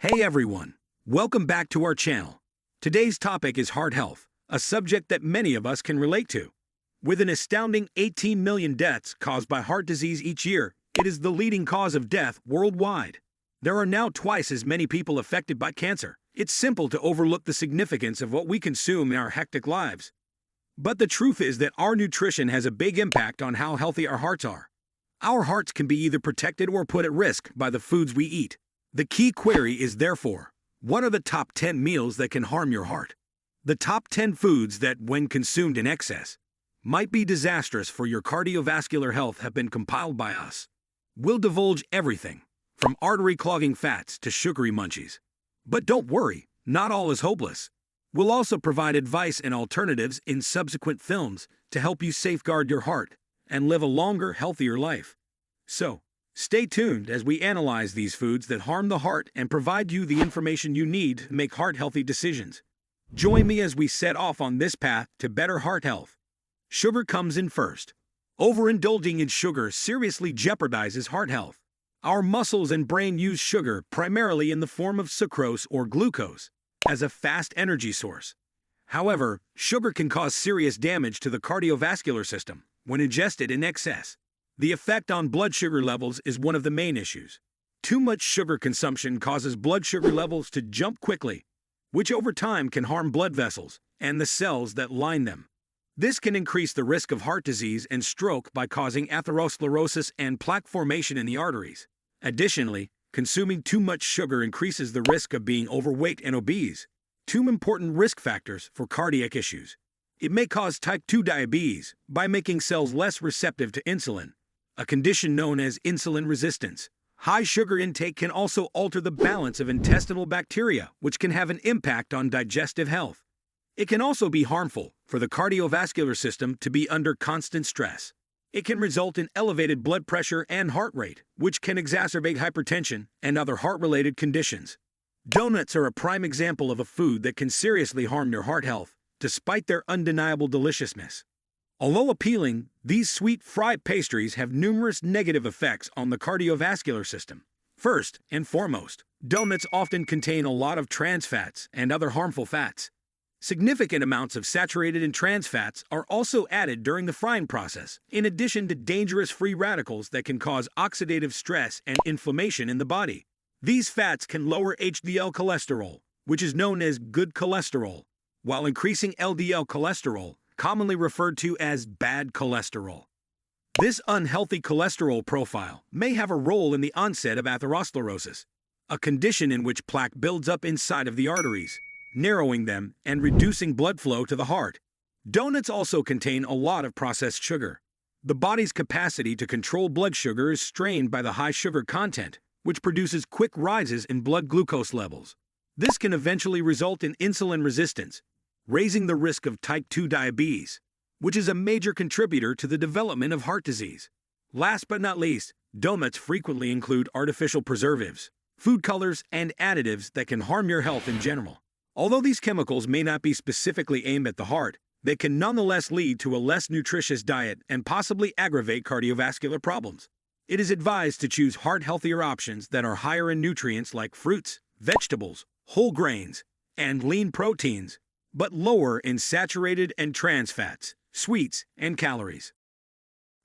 Hey everyone, welcome back to our channel. Today's topic is heart health, a subject that many of us can relate to. With an astounding 18 million deaths caused by heart disease each year, it is the leading cause of death worldwide. There are now twice as many people affected by cancer. It's simple to overlook the significance of what we consume in our hectic lives. But the truth is that our nutrition has a big impact on how healthy our hearts are. Our hearts can be either protected or put at risk by the foods we eat. The key query is therefore, what are the top 10 meals that can harm your heart? The top 10 foods that, when consumed in excess, might be disastrous for your cardiovascular health have been compiled by us. We'll divulge everything, from artery-clogging fats to sugary munchies. But don't worry, not all is hopeless. We'll also provide advice and alternatives in subsequent films to help you safeguard your heart and live a longer, healthier life. So, stay tuned as we analyze these foods that harm the heart and provide you the information you need to make heart-healthy decisions. Join me as we set off on this path to better heart health. Sugar comes in first. Overindulging in sugar seriously jeopardizes heart health. Our muscles and brain use sugar primarily in the form of sucrose or glucose as a fast energy source. However, sugar can cause serious damage to the cardiovascular system when ingested in excess. The effect on blood sugar levels is one of the main issues. Too much sugar consumption causes blood sugar levels to jump quickly, which over time can harm blood vessels and the cells that line them. This can increase the risk of heart disease and stroke by causing atherosclerosis and plaque formation in the arteries. Additionally, consuming too much sugar increases the risk of being overweight and obese, two important risk factors for cardiac issues. It may cause type 2 diabetes by making cells less receptive to insulin, a condition known as insulin resistance. High sugar intake can also alter the balance of intestinal bacteria, which can have an impact on digestive health. It can also be harmful for the cardiovascular system to be under constant stress. It can result in elevated blood pressure and heart rate, which can exacerbate hypertension and other heart-related conditions. Donuts are a prime example of a food that can seriously harm your heart health, despite their undeniable deliciousness. Although appealing, these sweet fried pastries have numerous negative effects on the cardiovascular system. First and foremost, donuts often contain a lot of trans fats and other harmful fats. Significant amounts of saturated and trans fats are also added during the frying process, in addition to dangerous free radicals that can cause oxidative stress and inflammation in the body. These fats can lower HDL cholesterol, which is known as good cholesterol, while increasing LDL cholesterol, commonly referred to as bad cholesterol. This unhealthy cholesterol profile may have a role in the onset of atherosclerosis, a condition in which plaque builds up inside of the arteries, narrowing them and reducing blood flow to the heart. Donuts also contain a lot of processed sugar. The body's capacity to control blood sugar is strained by the high sugar content, which produces quick rises in blood glucose levels. This can eventually result in insulin resistance, raising the risk of type 2 diabetes, which is a major contributor to the development of heart disease. Last but not least, donuts frequently include artificial preservatives, food colors, and additives that can harm your health in general. Although these chemicals may not be specifically aimed at the heart, they can nonetheless lead to a less nutritious diet and possibly aggravate cardiovascular problems. It is advised to choose heart-healthier options that are higher in nutrients like fruits, vegetables, whole grains, and lean proteins, but lower in saturated and trans fats, sweets, and calories.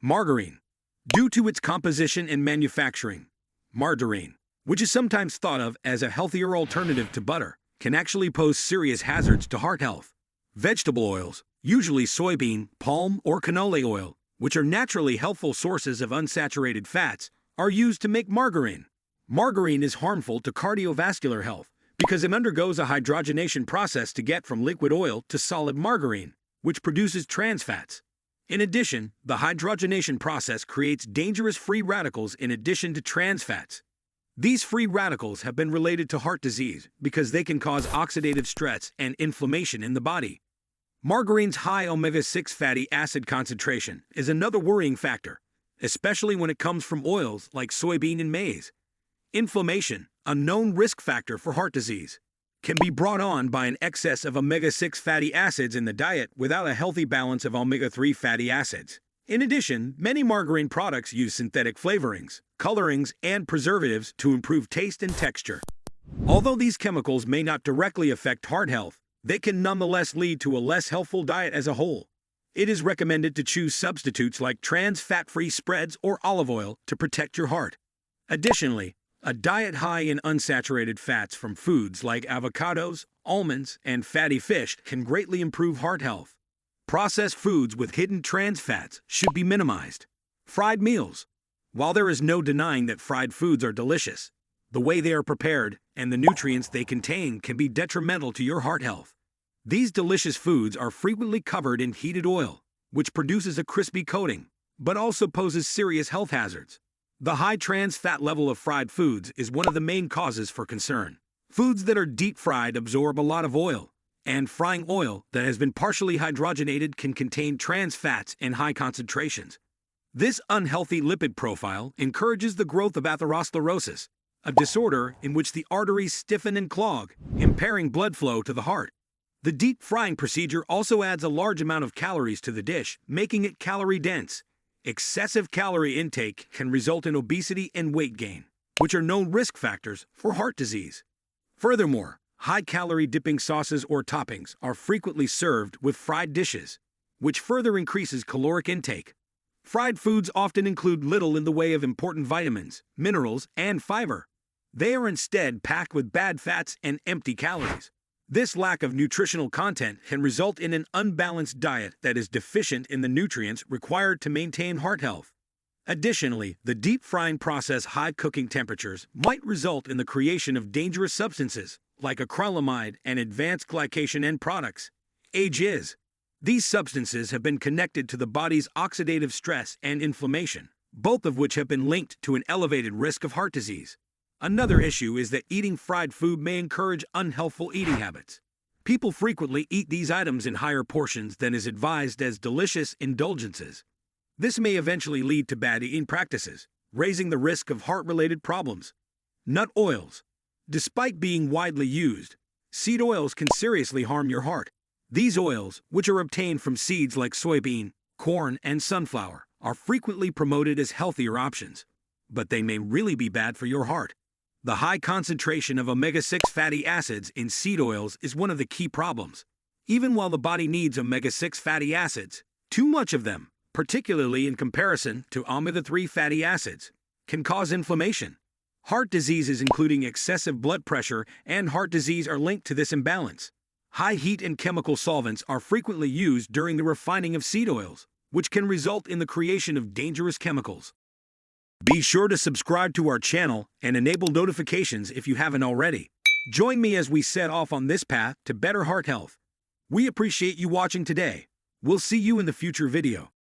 Margarine. Due to its composition and manufacturing, margarine, which is sometimes thought of as a healthier alternative to butter, can actually pose serious hazards to heart health. Vegetable oils, usually soybean, palm, or canola oil, which are naturally helpful sources of unsaturated fats, are used to make margarine. Margarine is harmful to cardiovascular health because it undergoes a hydrogenation process to get from liquid oil to solid margarine, which produces trans fats. In addition, the hydrogenation process creates dangerous free radicals in addition to trans fats. These free radicals have been related to heart disease because they can cause oxidative stress and inflammation in the body. Margarine's high omega-6 fatty acid concentration is another worrying factor, especially when it comes from oils like soybean and maize. Inflammation, a known risk factor for heart disease, can be brought on by an excess of omega-6 fatty acids in the diet without a healthy balance of omega-3 fatty acids. In addition, many margarine products use synthetic flavorings, colorings, and preservatives to improve taste and texture. Although these chemicals may not directly affect heart health, they can nonetheless lead to a less healthful diet as a whole. It is recommended to choose substitutes like trans fat-free spreads or olive oil to protect your heart. Additionally, a diet high in unsaturated fats from foods like avocados, almonds, and fatty fish can greatly improve heart health. Processed foods with hidden trans fats should be minimized. Fried meals. While there is no denying that fried foods are delicious, the way they are prepared and the nutrients they contain can be detrimental to your heart health. These delicious foods are frequently covered in heated oil, which produces a crispy coating, but also poses serious health hazards. The high trans fat level of fried foods is one of the main causes for concern. Foods that are deep fried absorb a lot of oil, and frying oil that has been partially hydrogenated can contain trans fats in high concentrations. This unhealthy lipid profile encourages the growth of atherosclerosis, a disorder in which the arteries stiffen and clog, impairing blood flow to the heart. The deep frying procedure also adds a large amount of calories to the dish, making it calorie-dense. Excessive calorie intake can result in obesity and weight gain, which are known risk factors for heart disease. Furthermore, high-calorie dipping sauces or toppings are frequently served with fried dishes, which further increases caloric intake. Fried foods often include little in the way of important vitamins, minerals, and fiber. They are instead packed with bad fats and empty calories. This lack of nutritional content can result in an unbalanced diet that is deficient in the nutrients required to maintain heart health. Additionally, the deep frying process high cooking temperatures might result in the creation of dangerous substances like acrylamide and advanced glycation end products, AGIs. These substances have been connected to the body's oxidative stress and inflammation, both of which have been linked to an elevated risk of heart disease. Another issue is that eating fried food may encourage unhealthful eating habits. People frequently eat these items in higher portions than is advised as delicious indulgences. This may eventually lead to bad eating practices, raising the risk of heart-related problems. Nut oils. Despite being widely used, seed oils can seriously harm your heart. These oils, which are obtained from seeds like soybean, corn, and sunflower, are frequently promoted as healthier options, but they may really be bad for your heart. The high concentration of omega-6 fatty acids in seed oils is one of the key problems. Even while the body needs omega-6 fatty acids, too much of them, particularly in comparison to omega-3 fatty acids, can cause inflammation. Heart diseases including excessive blood pressure and heart disease are linked to this imbalance. High heat and chemical solvents are frequently used during the refining of seed oils, which can result in the creation of dangerous chemicals. Be sure to subscribe to our channel and enable notifications if you haven't already. Join me as we set off on this path to better heart health. We appreciate you watching today. We'll see you in the future video.